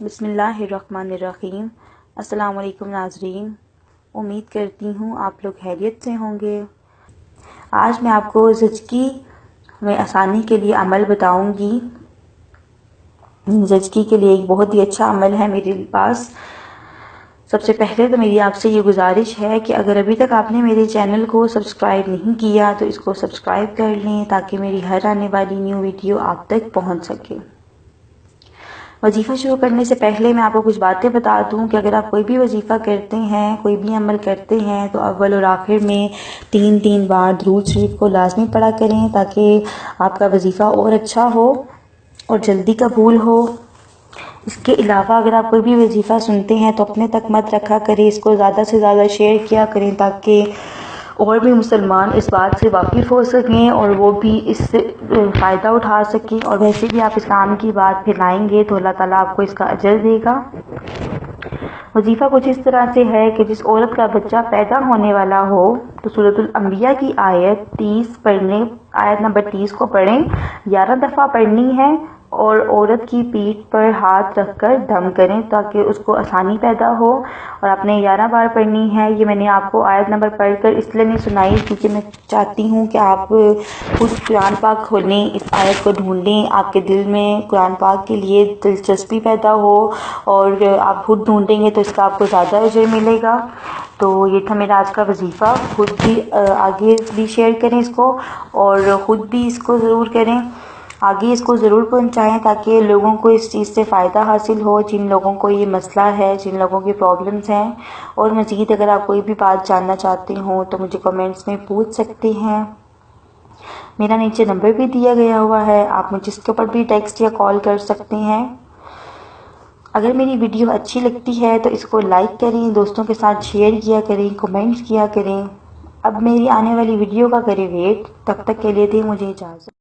بسم اللہ الرحمن الرحیم۔ السلام علیکم ناظرین، امید کرتی ہوں آپ لوگ خیریت سے ہوں گے۔ آج میں آپ کو زچگی میں آسانی کے لیے عمل بتاؤں گی۔ زچگی کے لیے ایک بہت ہی اچھا عمل ہے میرے پاس۔ سب سے پہلے تو میری آپ سے یہ گزارش ہے کہ اگر ابھی تک آپ نے میرے چینل کو سبسکرائب نہیں کیا تو اس کو سبسکرائب کر لیں تاکہ میری ہر آنے والی نیو ویڈیو آپ تک پہنچ سکے۔ وظیفہ شروع کرنے سے پہلے میں آپ کو کچھ باتیں بتا دوں کہ اگر آپ کوئی بھی وظیفہ کرتے ہیں، کوئی بھی عمل کرتے ہیں تو اول اور آخر میں 3 بار درود شریف کو لازمی پڑھا کریں تاکہ آپ کا وظیفہ اور اچھا ہو اور جلدی قبول ہو۔ اس کے علاوہ اگر آپ کوئی بھی وظیفہ سنتے ہیں تو اپنے تک مت رکھا کریں، اس کو زیادہ سے زیادہ شیئر کیا کریں تاکہ اور بھی مسلمان اس بات سے واقف ہو سکیں اور وہ بھی اس سے فائدہ اٹھا سکیں، اور ویسے بھی آپ اسلام کی بات پھیلائیں گے تو اللہ تعالیٰ آپ کو اس کا اجر دے گا۔ وظیفہ کچھ اس طرح سے ہے کہ جس عورت کا بچہ پیدا ہونے والا ہو تو سورۃ الانبیاء کی آیت نمبر 30 کو پڑھیں، 11 دفعہ پڑھنی ہے، اور عورت کی پیٹھ پر ہاتھ رکھ کر دم کریں تاکہ اس کو آسانی پیدا ہو، اور آپ نے 11 بار پڑھنی ہے۔ یہ میں نے آپ کو آیت نمبر پڑھ کر اس لیے نہیں سنائی کیونکہ میں چاہتی ہوں کہ آپ خود قرآن پاک کھولیں، اس آیت کو ڈھونڈیں، آپ کے دل میں قرآن پاک کے لیے دلچسپی پیدا ہو اور آپ خود ڈھونڈیں گے تو اس کا آپ کو زیادہ اجر ملے گا۔ تو یہ تھا میرا آج کا وظیفہ۔ خود بھی آگے بھی شیئر کریں اس کو، اور خود بھی اس کو ضرور کریں، آگے اس کو ضرور پہنچائیں تاکہ لوگوں کو اس چیز سے فائدہ حاصل ہو، جن لوگوں کو یہ مسئلہ ہے، جن لوگوں کی پرابلمز ہیں۔ اور مزید اگر آپ کوئی بھی بات جاننا چاہتے ہوں تو مجھے کمنٹس میں پوچھ سکتے ہیں۔ میرا نیچے نمبر بھی دیا گیا ہوا ہے، آپ مجھے اس کے اوپر بھی ٹیکسٹ یا کال کر سکتے ہیں۔ اگر میری ویڈیو اچھی لگتی ہے تو اس کو لائک کریں، دوستوں کے ساتھ شیئر کیا کریں، کمنٹس کیا کریں۔ اب میری آنے والی ویڈیو کا کریں ویٹ، تب تک کے لیے دیں مجھے اجازت۔